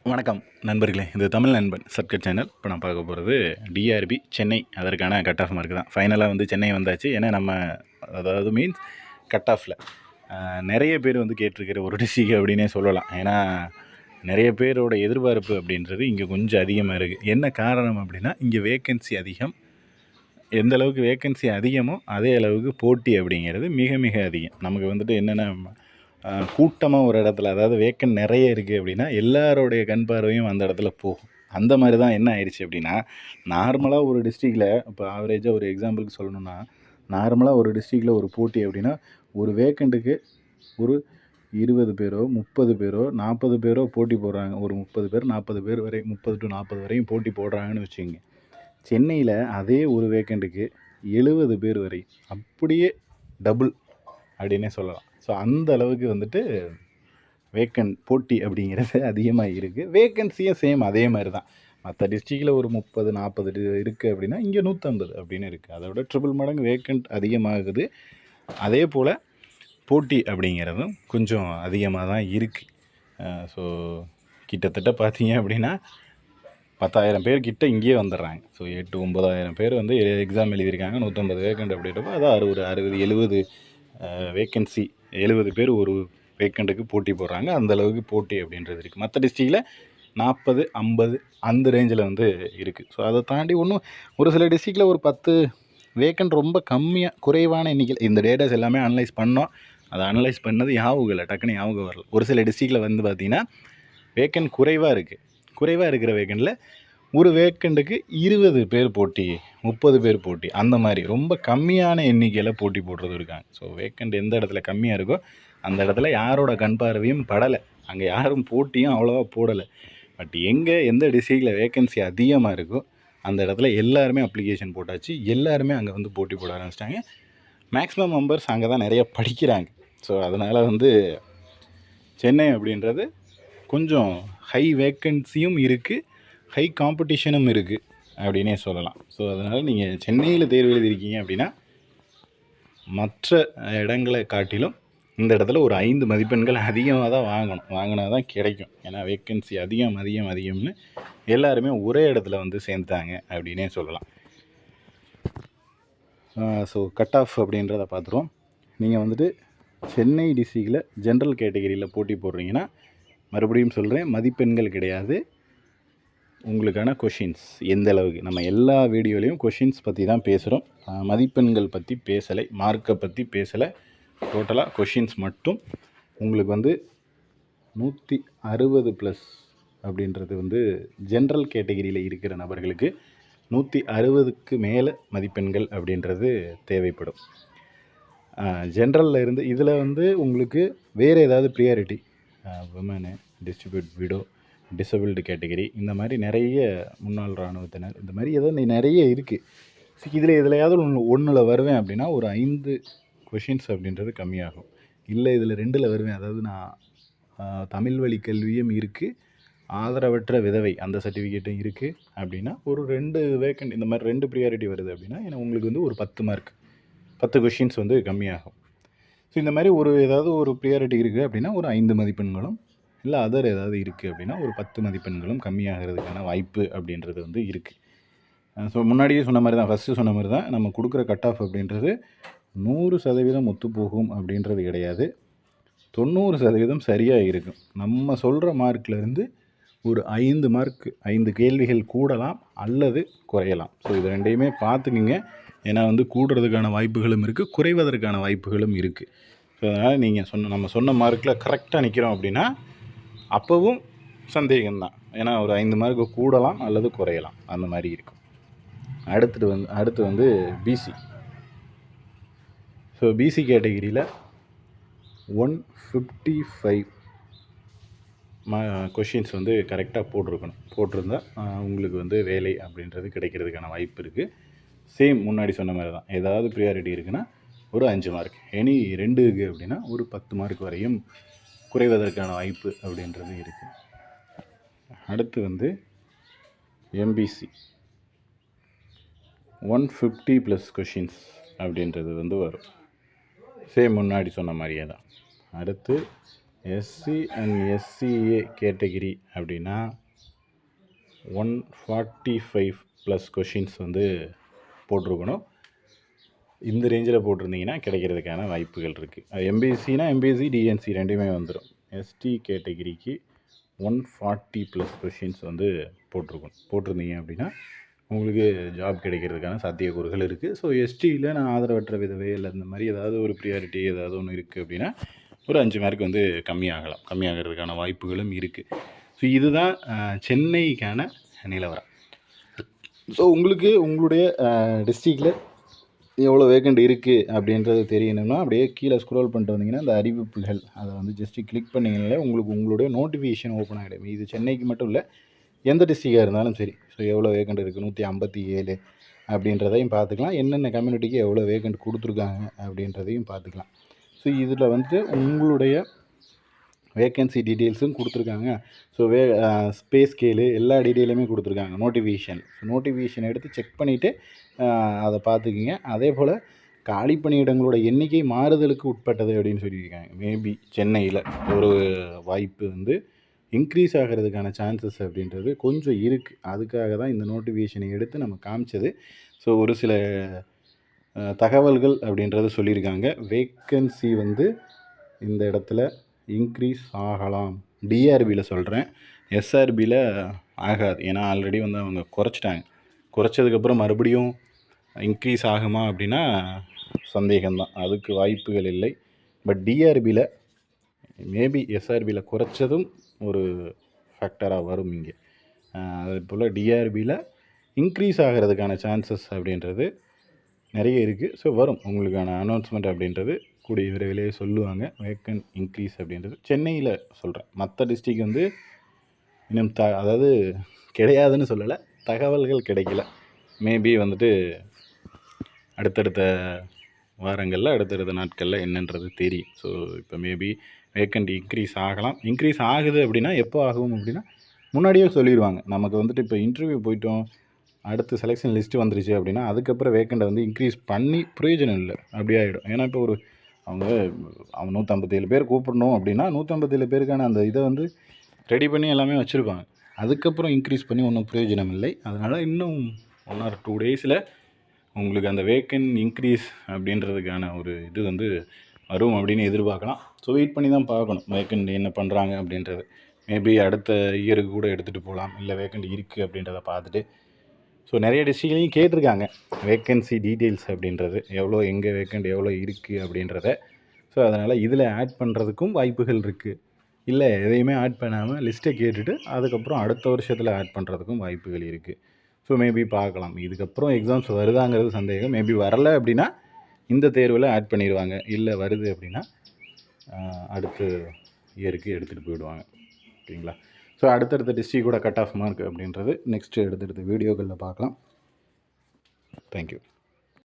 வணக்கம் நண்பர்களே, இது தமிழ் நண்பன் சர்க்கட் சேனல். இப்போ நான் பார்க்க போகிறது டிஆர்பி சென்னை. அதற்கான கட் ஆஃப் மார்க் தான். ஃபைனலாக வந்து சென்னை வந்தாச்சு. ஏன்னா நம்ம அதாவது மீன்ஸ் கட் ஆஃபில் நிறைய பேர் வந்து கேட்டிருக்கிற ஒரு டிஸ்ட்ரிக் அப்படின்னே சொல்லலாம். ஏன்னா நிறைய பேரோட எதிர்பார்ப்பு அப்படின்றது இங்கே கொஞ்சம் அதிகமாக இருக்குது. என்ன காரணம் அப்படின்னா, இங்கே வேக்கன்சி அதிகம். எந்த அளவுக்கு வேக்கன்சி அதிகமோ அதே அளவுக்கு போட்டி அப்படிங்கிறது மிக மிக அதிகம். நமக்கு வந்துட்டு என்னென்ன கூட்டமாக ஒரு இடத்துல, அதாவது வேக்கன்ட் நிறைய இருக்குது அப்படின்னா எல்லாரோடைய கண் பார்வையும் அந்த இடத்துல போகும். அந்த மாதிரி தான் என்ன ஆயிடுச்சு அப்படின்னா, நார்மலாக ஒரு டிஸ்ட்ரிக்டில் இப்போ ஆவரேஜாக ஒரு எக்ஸாம்பிளுக்கு சொல்லணும்னா, நார்மலாக ஒரு டிஸ்ட்ரிக்டில் ஒரு போட்டி அப்படின்னா ஒரு வேக்கண்ட்டுக்கு ஒரு 20 பேரோ 30 பேரோ 40 பேரோ போட்டி போடுறாங்க. ஒரு 30 பேர் 40 பேர் வரை 30 to 40 வரையும் போட்டி போடுறாங்கன்னு வச்சுக்கோங்க. சென்னையில் அதே ஒரு வேக்கண்ட்டுக்கு 70 பேர் வரை, அப்படியே டபுள் அப்படின்னே சொல்லலாம். ஸோ அந்த அளவுக்கு வந்துட்டு வேக்கன்ட் போட்டி அப்படிங்கிறது அதிகமாக இருக்குது. வேக்கன்சியும் சேம் அதே மாதிரி தான். மற்ற டிஸ்ட்ரிக்டில் ஒரு 30-40 இருக்குது அப்படின்னா இங்கே 150 அப்படின்னு இருக்குது. அதை விட ட்ரிபிள் மடங்கு வேக்கன்ட் அதிகமாகுது. அதே போல் போட்டி அப்படிங்கிறதும் கொஞ்சம் அதிகமாக தான் இருக்குது. ஸோ கிட்டத்தட்ட பார்த்தீங்க அப்படின்னா 10,000 பேர் கிட்ட இங்கேயே வந்துடுறாங்க. ஸோ 8-9,000 பேர் வந்து எக்ஸாம் எழுதியிருக்காங்க. 150 வேக்கண்ட் அப்படின்றப்போ அதான் 60-70 வேக்கன்சி, 70 பேர் ஒரு வேக்கண்ட்டுக்கு போட்டி போடுறாங்க. அந்தளவுக்கு போட்டி அப்படின்றது இருக்குது. மற்ற டிஸ்ட்ரிக்டில் 40-50 அந்த ரேஞ்சில் வந்து இருக்குது. ஸோ அதை தாண்டி ஒன்றும் ஒரு சில டிஸ்ட்ரிக்டில் ஒரு 10 வேக்கண்ட் ரொம்ப கம்மியாக குறைவான எண்ணிக்கை. இந்த டேட்டாஸ் எல்லாமே அனலைஸ் பண்ணோம். அதை அனலைஸ் பண்ணது ஞாபகம் இல்லை, டக்குன்னு ஞாபகம் வரல. ஒரு சில டிஸ்ட்ரிக்டில் வந்து பார்த்திங்கன்னா வேக்கண்ட் குறைவாக இருக்குது. குறைவாக இருக்கிற வேக்கண்டில் ஒரு வேக்கண்ட்டுக்கு 20 பேர் போட்டி, 30 பேர் போட்டி, அந்த மாதிரி ரொம்ப கம்மியான எண்ணிக்கையில் போட்டி போடுறது இருக்காங்க. ஸோ வேக்கண்ட் எந்த இடத்துல கம்மியாக இருக்கோ அந்த இடத்துல யாரோட கண் பார்வையும் படலை, அங்கே யாரும் போட்டியும் அவ்வளோவா போடலை. பட் எந்த டிஸ்ட்ரிக்டில் வேக்கன்சி அதிகமாக இருக்கோ அந்த இடத்துல எல்லாருமே அப்ளிகேஷன் போட்டாச்சு. எல்லாருமே அங்கே வந்து போட்டி போட ஆரம்பிச்சிட்டாங்க. மேக்ஸிமம் மெம்பர்ஸ் அங்கே தான் நிறைய படிக்கிறாங்க. ஸோ அதனால் வந்து சென்னை அப்படின்றது கொஞ்சம் ஹை வேக்கன்சியும் இருக்குது, ஹை காம்படிஷனும் இருக்குது அப்படின்னே சொல்லலாம். ஸோ அதனால் நீங்கள் சென்னையில் தேர்வு எழுதியிருக்கீங்க அப்படின்னா மற்ற இடங்களை காட்டிலும் இந்த இடத்துல ஒரு 5 மதிப்பெண்கள் அதிகமாக தான் வாங்கினா தான் கிடைக்கும். ஏன்னா வேக்கன்சி அதிகம்னு எல்லாருமே ஒரே இடத்துல வந்து சேர்ந்துட்டாங்க அப்படின்னே சொல்லலாம். ஸோ கட் ஆஃப் அப்படின்றத பார்த்துருவோம். நீங்கள் வந்துட்டு சென்னை டிஸ்ட்ரிக்டில் ஜென்ரல் கேட்டகரியில் போட்டி போடுறீங்கன்னா, மறுபடியும் சொல்கிறேன், மதிப்பெண்கள் கிடையாது, உங்களுக்கான கொஷின்ஸ். எந்த அளவுக்கு நம்ம எல்லா வீடியோலையும் கொஷின்ஸ் பற்றி தான் பேசுகிறோம். மதிப்பெண்கள் பற்றி பேசலை, மார்க்கை பற்றி பேசலை. டோட்டலாக கொஷின்ஸ் மட்டும். உங்களுக்கு வந்து 160+ அப்படின்றது வந்து ஜென்ரல் கேட்டகரியில் இருக்கிற நபர்களுக்கு 160க்கு மேலே மதிப்பெண்கள் அப்படின்றது தேவைப்படும். ஜென்ரலில் இருந்து இதில் வந்து உங்களுக்கு வேறு ஏதாவது priority, women, distribute widow, disabled category, இந்த மாதிரி நிறைய முன்னாள் இராணுவத்தினர், இந்த மாதிரி ஏதாவது நிறைய இருக்குது. இதில் எதுலையாவது ஒன்றில் வருவேன் அப்படின்னா ஒரு 5 கொஷின்ஸ் அப்படின்றது கம்மியாகும். இல்லை இதில் 2ல் வருவேன், அதாவது நான் தமிழ் வழி கல்வியும் இருக்குது, ஆதரவற்ற விதவை அந்த சர்டிஃபிகேட்டும் இருக்குது அப்படின்னா ஒரு 2 வேக்கண்ட், இந்த மாதிரி 2 ப்ரியாரிட்டி வருது அப்படின்னா ஏன்னா உங்களுக்கு வந்து ஒரு 10 மார்க் 10 கொஷின்ஸ் வந்து கம்மியாகும். ஸோ இந்த மாதிரி ஏதாவது ஒரு ப்ரியாரிட்டி இருக்குது அப்படின்னா ஒரு 5 மதிப்பெண்களும், இல்லை அதர் ஏதாவது இருக்குது அப்படின்னா ஒரு 10 மதிப்பெண்களும் கம்மியாகிறதுக்கான வாய்ப்பு அப்படின்றது வந்து இருக்குது. ஸோ முன்னாடியே சொன்ன மாதிரி தான், ஃபஸ்ட்டு சொன்ன மாதிரி தான், நம்ம கொடுக்குற கட் ஆஃப் அப்படின்றது 100% ஒத்துப்போகும் அப்படின்றது கிடையாது. 90% சரியாக இருக்கும். நம்ம சொல்கிற மார்க்லேருந்து ஒரு 5 மார்க் 5 கேள்விகள் கூடலாம் அல்லது குறையலாம். ஸோ இது ரெண்டையுமே பார்த்துக்குங்க. ஏன்னா வந்து கூடுறதுக்கான வாய்ப்புகளும் இருக்குது, குறைவதற்கான வாய்ப்புகளும் இருக்குது. ஸோ அதனால் நீங்கள் நம்ம சொன்ன மார்க்கில் கரெக்டாக நிற்கிறோம் அப்படின்னா அப்போவும் சந்தேகம்தான். ஏன்னா ஒரு 5 மார்க்கு கூடலாம் அல்லது குறையலாம், அந்த மாதிரி இருக்கும். அடுத்து வந்து பிசி. ஸோ பிசி கேட்டகிரியில் 155 கொஷின்ஸ் வந்து கரெக்டாக போட்டிருந்தால் உங்களுக்கு வந்து வேலை அப்படின்றது கிடைக்கிறதுக்கான வாய்ப்பு இருக்குது. சேம் முன்னாடி சொன்ன மாதிரி தான், ஏதாவது ப்ரியாரிட்டி இருக்குன்னா ஒரு 5 மார்க், எனி 2 இருக்குது அப்படின்னா ஒரு 10 மார்க் வரையும் குறைவதற்கான வாய்ப்பு அப்படின்றது இருக்குது. அடுத்து வந்து எம்பிசி 150+ கொஷின்ஸ் அப்படின்றது வந்து வரும். சேம் முன்னாடி சொன்ன மாதிரியே தான். அடுத்து எஸ்சி அண்ட் எஸ்சிஏ கேட்டகிரி அப்படின்னா 145 ப்ளஸ் கொஷின்ஸ் வந்து போட்டிருக்கணும். இந்த ரேஞ்சில் போட்டிருந்தீங்கன்னா கிடைக்கிறதுக்கான வாய்ப்புகள் இருக்குது. எம்பிஎஸ்சினா எம்பிஎஸ்சி டிஎன்சி ரெண்டுமே வந்துடும். எஸ்டி கேட்டகிரிக்கு 140 ப்ளஸ் கொஷின்ஸ் வந்து போட்டிருந்தீங்க அப்படின்னா உங்களுக்கு ஜாப் கிடைக்கிறதுக்கான சாத்தியக்கூறுகள் இருக்குது. ஸோ எஸ்டியில் நான் ஆதரவற்ற விதவை இல்லை இந்த மாதிரி ஏதாவது ஒரு ப்ரியாரிட்டி ஏதாவது ஒன்று இருக்குது அப்படின்னா ஒரு 5 மார்க் வந்து கம்மியாகிறதுக்கான வாய்ப்புகளும் இருக்குது. ஸோ இதுதான் சென்னைக்கான நிலவரம். ஸோ உங்களுக்கு உங்களுடைய டிஸ்ட்ரிக்டில் எவ்வளோ வேக்கண்ட் இருக்குது அப்படின்றது தெரியணும்னா அப்படியே கீழே ஸ்க்ரோல் பண்ணிட்டு வந்தீங்கன்னா அந்த அறிவிப்புகள் அதை வந்து ஜஸ்ட்டு கிளிக் பண்ணிங்கனாலே உங்களுக்கு உங்களுடைய நோட்டிஃபிகேஷன் ஓப்பன் ஆகிடும். இது சென்னைக்கு மட்டும் இல்லை, எந்த டிஸ்ட்ரிக்டாக இருந்தாலும் சரி. ஸோ எவ்வளோ வேக்கண்ட் இருக்குது 157 அப்படின்றதையும் பார்த்துக்கலாம். என்னென்ன கம்யூனிட்டிக்கு எவ்வளோ வேக்கண்ட் கொடுத்துருக்காங்க அப்படின்றதையும் பார்த்துக்கலாம். ஸோ இதில் வந்து உங்களுடைய வேக்கன்சி டீட்டெயில்ஸும் கொடுத்துருக்காங்க. ஸோ பே ஸ்கேலு எல்லா டீட்டெயிலுமே கொடுத்துருக்காங்க. நோட்டிஃபிகேஷன் எடுத்து செக் பண்ணிவிட்டு அதை பார்த்துக்கிங்க. அதே போல் காலி பணியிடங்களோட எண்ணிக்கை மாறுதலுக்கு உட்பட்டது அப்படின்னு சொல்லியிருக்காங்க. மேபி சென்னையில் ஒரு வாய்ப்பு வந்து இன்க்ரீஸ் ஆகிறதுக்கான சான்சஸ் அப்படின்றது கொஞ்சம் இருக்குது. அதுக்காக தான் இந்த நோட்டிஃபிகேஷனை எடுத்து நம்ம காமிச்சது. ஸோ ஒரு சில தகவல்கள் அப்படின்றது சொல்லியிருக்காங்க. வேக்கன்சி வந்து இந்த இடத்துல இன்க்ரீஸ் ஆகலாம். டிஆர்பியில் சொல்கிறேன், எஸ்ஆர்பியில் ஆகாது. ஏன்னா ஆல்ரெடி வந்து அவங்க குறைச்சதுக்கப்புறம் மறுபடியும் இன்க்ரீஸ் ஆகுமா அப்படின்னா சந்தேகம்தான், அதுக்கு வாய்ப்புகள் இல்லை. பட் டிஆர்பியில் மேபி எஸ்ஆர்பியில் குறைச்சதும் ஒரு ஃபேக்டராக வரும் இங்கே. அதே போல் டிஆர்பியில் இன்க்ரீஸ் ஆகிறதுக்கான சான்சஸ் அப்படின்றது நிறைய இருக்குது. ஸோ வரும், உங்களுக்கான அனௌன்ஸ்மெண்ட் அப்படின்றது கூடிய விரைவிலே சொல்லுவாங்க. வேக்கன்ட் இன்க்ரீஸ் அப்படின்றது சென்னையில் சொல்கிறேன். மற்ற டிஸ்ட்ரிக் வந்து இன்னும் அதாவது கிடையாதுன்னு சொல்லலை, தகவல்கள் கிடைக்கல. மேபி வந்துட்டு அடுத்தடுத்த வாரங்களில் அடுத்தடுத்த நாட்களில் என்னன்றது தெரியும். ஸோ இப்போ மேபி வேக்கண்ட் இன்க்ரீஸ் ஆகலாம். இன்க்ரீஸ் ஆகுது அப்படின்னா எப்போ ஆகும் அப்படின்னா முன்னாடியே சொல்லிடுவாங்க. நமக்கு வந்துட்டு இப்போ இன்டர்வியூ போயிட்டோம், அடுத்து செலெக்ஷன் லிஸ்ட்டு வந்துருச்சு அப்படின்னா அதுக்கப்புறம் வேக்கண்ட்டை வந்து இன்க்ரீஸ் பண்ணி பிரயோஜனம் இல்லை, அப்படி ஆகிடும். ஏன்னா இப்போ அவங்க 157 பேர் கூப்பிடணும் அப்படின்னா 157 பேருக்கான அந்த இதை வந்து ரெடி பண்ணி எல்லாமே வச்சுருப்பாங்க. அதுக்கப்புறம் இன்க்ரீஸ் பண்ணி ஒன்றும் பிரயோஜனம் இல்லை. அதனால் இன்னும் 1 or 2 டேஸில் உங்களுக்கு அந்த வேக்கன்ட் இன்க்ரீஸ் அப்படின்றதுக்கான ஒரு இது வந்து வரும் அப்படின்னு எதிர்பார்க்கலாம். ஸோ வெயிட் பண்ணி தான் பார்க்கணும் வேக்கன்ட் என்ன பண்ணுறாங்க அப்படின்றது. மேபி அடுத்த இயருக்கு கூட எடுத்துகிட்டு போகலாம், இல்லை வேக்கன்ட் இருக்குது அப்படின்றத பார்த்துட்டு. ஸோ நிறைய டிஸ்ட்ரிக்ட்லையும் கேட்டிருக்காங்க வேக்கன்சி டீட்டெயில்ஸ் அப்படின்றது, எவ்வளோ எங்கே வேக்கண்ட் எவ்வளோ இருக்குது அப்படின்றத. ஸோ அதனால் இதில் ஆட் பண்ணுறதுக்கும் வாய்ப்புகள் இருக்குது. இல்லை எதையுமே ஆட் பண்ணாமல் லிஸ்ட்டை கேட்டுட்டு அதுக்கப்புறம் அடுத்த வருஷத்தில் ஆட் பண்ணுறதுக்கும் வாய்ப்புகள் இருக்குது. ஸோ மேபி பார்க்கலாம். இதுக்கப்புறம் எக்ஸாம்ஸ் வருதாங்கிறது சந்தேகம். மேபி வரலை அப்படின்னா இந்த தேர்வில் ஆட் பண்ணிடுவாங்க. இல்லை வருது அப்படின்னா அடுத்த இயருக்கு எடுத்துகிட்டு போயிடுவாங்க. ஓகேங்களா? ஸோ அடுத்தடுத்த டிஸ்ட்ரிக்டோட கட் ஆஃப் மார்க் அப்படின்றது நெக்ஸ்ட்டு அடுத்தடுத்த வீடியோக்களில் பார்க்கலாம். தேங்க்யூ.